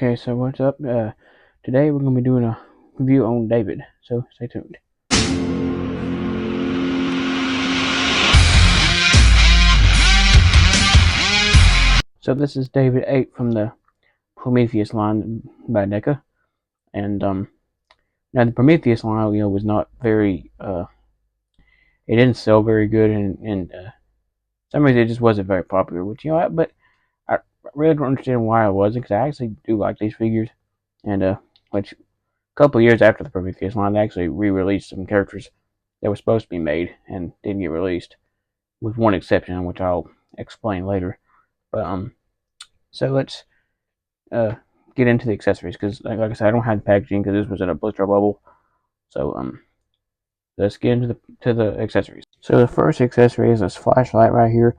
Okay, so what's up? Today we're going to be doing a review on David, so stay tuned. So this is David 8 from the Prometheus line by Neca, and now the Prometheus line, was not very, it didn't sell very good, and some reason it just wasn't very popular, which, but I really don't understand why it wasn't, because I actually do like these figures, and which a couple years after the Prometheus line, they actually re-released some characters that were supposed to be made and didn't get released, with one exception, which I'll explain later. But so let's uh get into the accessories because, like I said, I don't have the packaging because this was in a blister bubble. So let's get into the accessories. So the first accessory is this flashlight right here,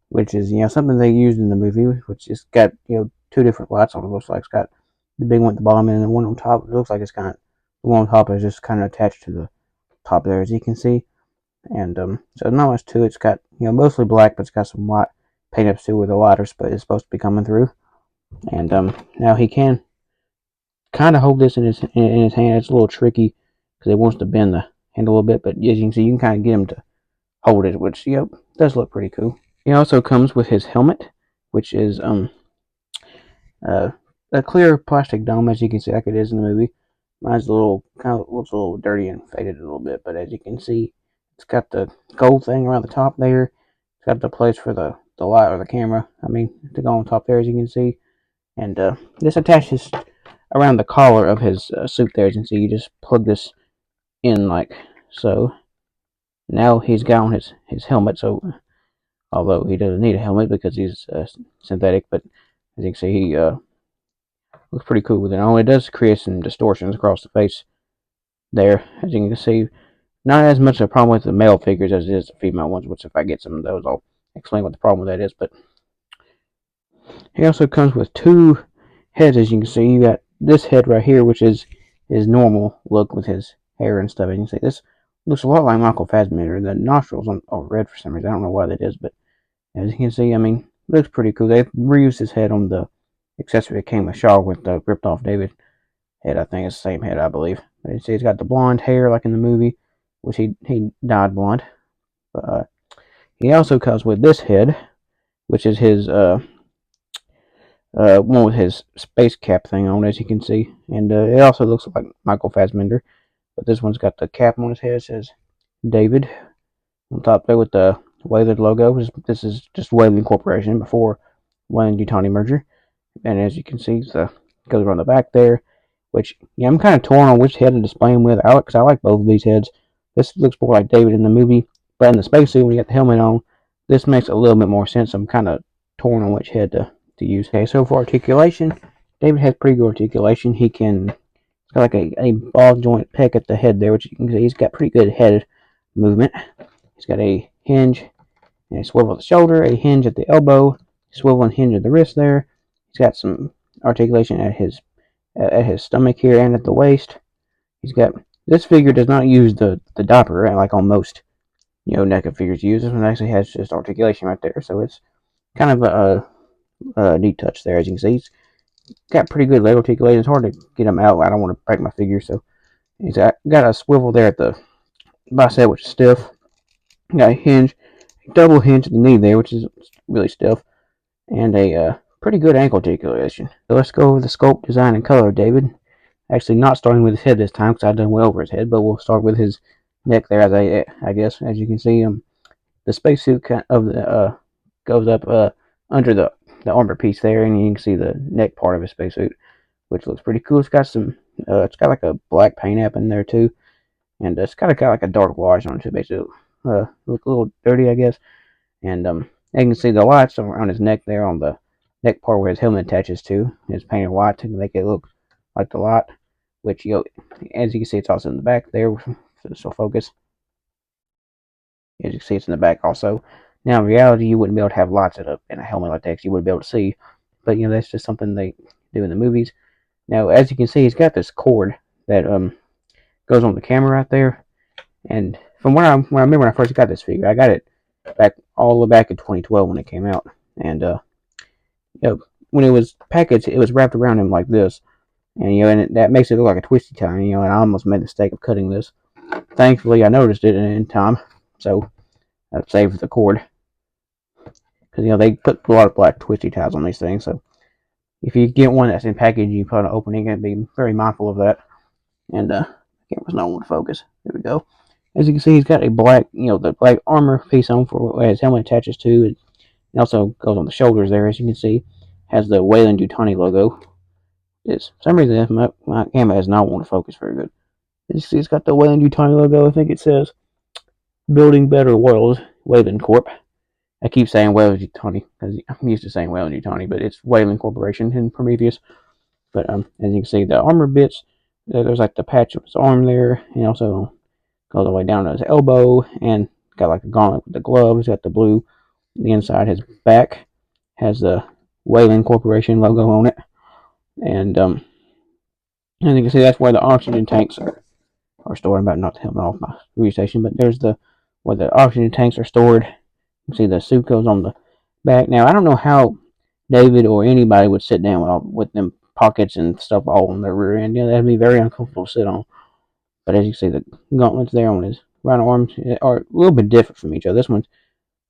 which is something they used in the movie, which is got two different lights on it. Looks like it's got the big one at the bottom and the one on top. It looks like it's kind of the one on top is just kind of attached to the top there, as you can see. And so not much to it. It's got mostly black, but it's got some white paint up too, where the light is supposed to be coming through. And now he can kind of hold this in his hand. It's a little tricky because it wants to bend the handle a little bit, but as you can see, you can kind of get him to hold it, which does look pretty cool. He also comes with his helmet, which is a clear plastic dome, as you can see, like it is in the movie. Mine's looks a little dirty and faded a little bit, but as you can see, it's got the gold thing around the top there. It's got the place for the light or the camera, to go on top there, as you can see. And this attaches around the collar of his suit there, as you can see. You just plug this in like so. Now he's got on his helmet, so although he doesn't need a helmet because he's synthetic, but as you can see, he looks pretty cool with it. Only it does create some distortions across the face there, as you can see. Not as much of a problem with the male figures as it is the female ones, which if I get some of those, I'll explain what the problem with that is. But he also comes with two heads, as you can see. You got this head right here, which is his normal look with his hair and stuff. As you can see, this looks a lot like Michael Fassbender. The nostrils are red for some reason. I don't know why that is, but as you can see, looks pretty cool. They reused his head on the accessory that came with Shaw with the ripped off David head. I think it's the same head, I believe. But you see, he's got the blonde hair like in the movie, which he dyed blonde. But he also comes with this head, which is his one with his space cap thing on, as you can see, and it also looks like Michael Fassbender, but this one's got the cap on his head. It says David on top there with the Wayland logo. This is just Wayland Corporation before Wayland Yutani merger, and as you can see, it goes around the back there. Which I'm kind of torn on which head to display him with, because I like both of these heads. This looks more like David in the movie, but in the spacesuit when you got the helmet on, this makes a little bit more sense. I'm kind of torn on which head to use. Okay, so for articulation, David has pretty good articulation. It's got like a ball joint peck at the head there, which you can see he's got pretty good head movement. He's got a hinge and a swivel at the shoulder, a hinge at the elbow, swivel and hinge at the wrist there. He's got some articulation at his stomach here and at the waist. This figure does not use the diaper like on most NECA figures use. This one actually has just articulation right there, so it's kind of a neat touch there. As you can see, he's got pretty good leg articulation. It's hard to get him out. I don't want to break my figure, so he's got a swivel there at the bicep, which is stiff. Got a hinge, a double hinge at the knee there, which is really stiff, and a pretty good ankle articulation. So let's go over the sculpt, design, and color of David. Actually, not starting with his head this time because I've done well over his head, but we'll start with his neck there. As I guess, as you can see, the spacesuit of the goes up under the armor piece there, and you can see the neck part of his spacesuit, which looks pretty cool. It's got like a black paint app in there too, and it's got like a dark wash on it too, basically. Look a little dirty, I guess. And you can see the lights around his neck there on the neck part where his helmet attaches to. It's painted white to make it look like the light, which as you can see, it's also in the back there. So focus. As you can see, it's in the back also. Now, in reality, you wouldn't be able to have lights in a helmet like that because you wouldn't be able to see. But that's just something they do in the movies. Now, as you can see, he's got this cord that goes on the camera right there. And from when I remember when I first got this figure, I got it all the way back in 2012 when it came out. And when it was packaged, it was wrapped around him like this, and that makes it look like a twisty tie. And I almost made the mistake of cutting this. Thankfully, I noticed it in time, so I saved the cord. Because they put a lot of black twisty ties on these things, so if you get one that's in package, you put an opening, you got to be very mindful of that. And camera's not on focus. There we go. As you can see, he's got a black, the black armor piece on for where his helmet attaches to. It also goes on the shoulders there, as you can see. Has the Weyland-Yutani logo. For some reason, my camera has not want to focus very good. As you see, it's got the Weyland-Yutani logo. I think it says Building Better World, Weyland Corp. I keep saying Weyland-Yutani because I'm used to saying Weyland-Yutani, but it's Weyland Corporation in Prometheus. But as you can see, the armor bits, there's like the patch of his arm there, and also goes all the way down to his elbow, and got like a gauntlet with the gloves, got the blue. The inside, his back has the Weyland Corporation logo on it, and as you can see, that's where the oxygen tanks are stored. I'm about not to help off my review station, but there's where the oxygen tanks are stored. You can see the suit goes on the back. Now, I don't know how David or anybody would sit down with them pockets and stuff all on their rear end. That'd be very uncomfortable to sit on. But as you can see, the gauntlets there on his right arm are a little bit different from each other. This one's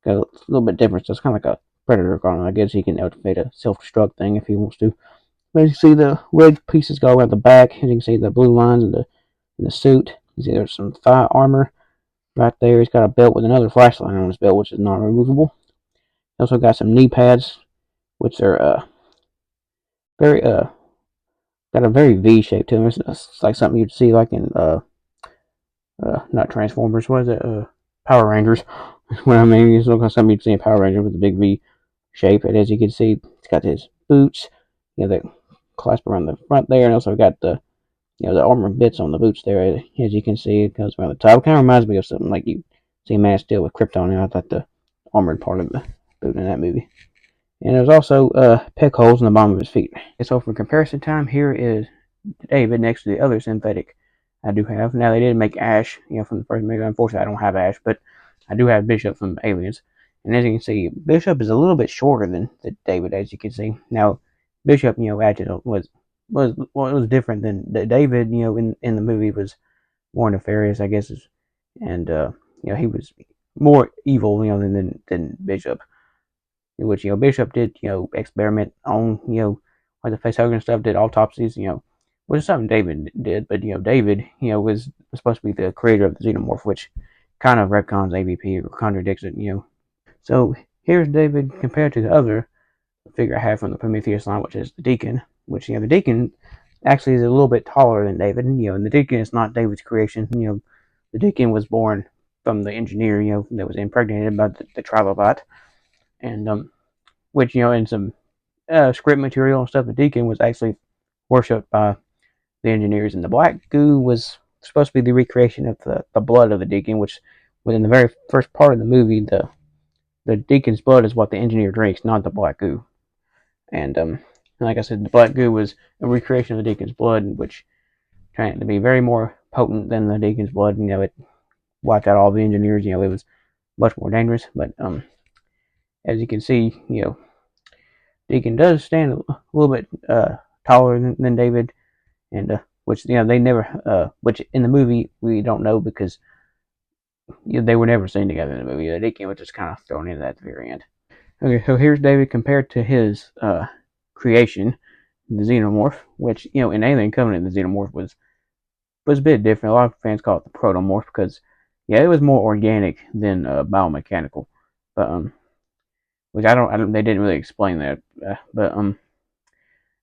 got a little bit different, so it's kind of like a Predator gauntlet. I guess he can activate a self-destruct thing if he wants to. But as you see, the leg pieces go around the back. As you can see, the blue lines in the suit. You see there's some thigh armor right there. He's got a belt with another flashlight on his belt, which is not removable. He also got some knee pads, which are very got a very V shape to them. It's like something you'd see like in not Transformers. What is it? Power Rangers. What I mean, it's like something you'd see in Power Rangers with a big V shape. And as you can see, it's got his boots. That clasp around the front there, and also got the the armor bits on the boots there. As you can see, it goes around the top. It kind of reminds me of something like you see Man of Steel with Krypton. I thought the armored part of the boot in that movie. And there's also peg holes in the bottom of his feet. And so for comparison time, here is David next to the other synthetic I do have. Now they did make Ash, from the first movie. Unfortunately, I don't have Ash, but I do have Bishop from Aliens. And as you can see, Bishop is a little bit shorter than David, as you can see. Now, Bishop, was different than David. In the movie was more nefarious, I guess, and he was more evil, than Bishop. Which Bishop did experiment on like the facehugger and stuff, did autopsies, which is something David did. But David was supposed to be the creator of the xenomorph, which kind of retcons AVP or contradicts it. So here's David compared to the other figure I have from the Prometheus line, which is the Deacon. Which the Deacon actually is a little bit taller than David. And the Deacon is not David's creation. The Deacon was born from the engineer, that was impregnated by the trilobite. And which in some script material and stuff, the Deacon was actually worshipped by the engineers, and the black goo was supposed to be the recreation of the blood of the Deacon, which within the very first part of the movie, the Deacon's blood is what the engineer drinks, not the black goo. And like I said, the black goo was a recreation of the Deacon's blood, which trying to be very more potent than the Deacon's blood. It wiped out all the engineers. It was much more dangerous. But as you can see, Deacon does stand a little bit taller than David, and which they never, which in the movie we don't know because they were never seen together in the movie. The Deacon was just kind of thrown in at the very end. Okay, so here's David compared to his creation, the Xenomorph, which in Alien Covenant the Xenomorph was a bit different. A lot of fans call it the Protomorph because it was more organic than biomechanical, but which I don't. They didn't really explain that, but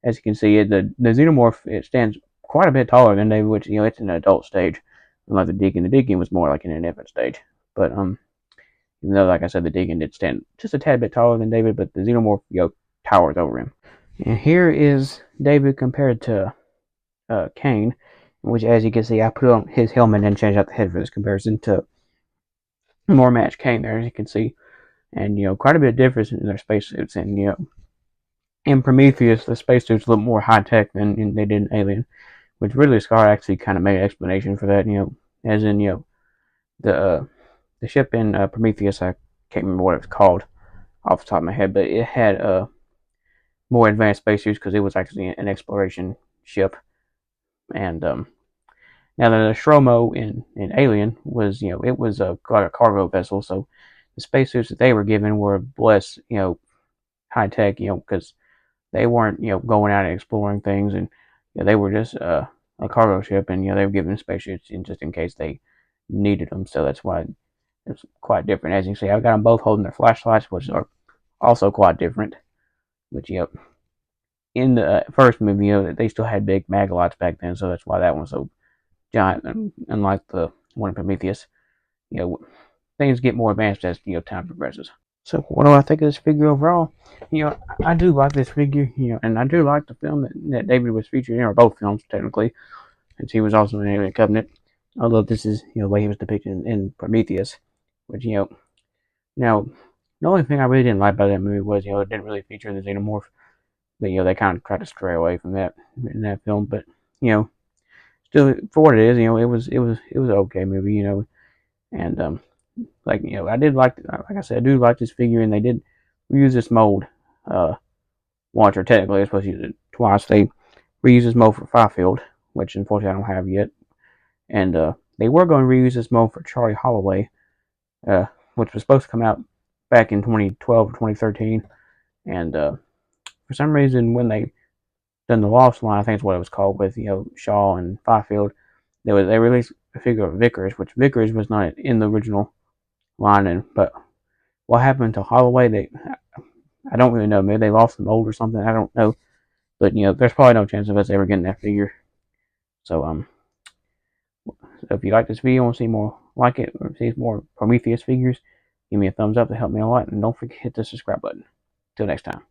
as you can see, the Xenomorph, it stands quite a bit taller than David, which it's an adult stage, unlike the Deacon. The Deacon was more like in an infant stage, but even though, like I said, the Deacon did stand just a tad bit taller than David, but the Xenomorph towers over him. And here is David compared to Kane, which, as you can see, I put on his helmet and changed out the head for this comparison to more match Kane there, as you can see. And, quite a bit of difference in their spacesuits. And, in Prometheus, the spacesuits look more high-tech than they did in Alien, which Ridley Scott actually kind of made an explanation for that, as in, the ship in Prometheus, I can't remember what it was called off the top of my head, but it had more advanced spacesuits because it was actually an exploration ship. And now the Nostromo in Alien was, it was like a cargo vessel, so the spacesuits that they were given were less, high tech, because they weren't, going out and exploring things, and they were just a cargo ship, and they were given spacesuits just in case they needed them. So that's why it's quite different. As you can see, I've got them both holding their flashlights, which are also quite different. But in the first movie, they still had big mag lights back then, so that's why that one's so giant, and unlike the one in Prometheus. You know, things get more advanced as time progresses. So what do I think of this figure overall? I do like this figure, and I do like the film that David was featured in, or both films technically, since he was also in Alien Covenant. Although this is the way he was depicted in Prometheus, which now the only thing I really didn't like about that movie was it didn't really feature the xenomorph, but they kind of tried to stray away from that in that film. But still for what it is, it was an okay movie, and I did like I said, I do like this figure, and they did reuse this mold once, or technically they're supposed to use it twice. They reused this mold for Fifield, which unfortunately I don't have yet, and they were going to reuse this mold for Charlie Holloway, which was supposed to come out back in 2012 or 2013, and for some reason when they done the Lost line, I think is what it was called, with Shaw and Fifield, they released a figure of Vickers, which Vickers was not in the original line, but what happened to Holloway, I don't really know. Maybe they lost the mold or something. I don't know, but there's probably no chance of us ever getting that figure. So so if you like this video and want to see more like it, or see more Prometheus figures, give me a thumbs up to help me a lot, and don't forget to hit the subscribe button. Till next time.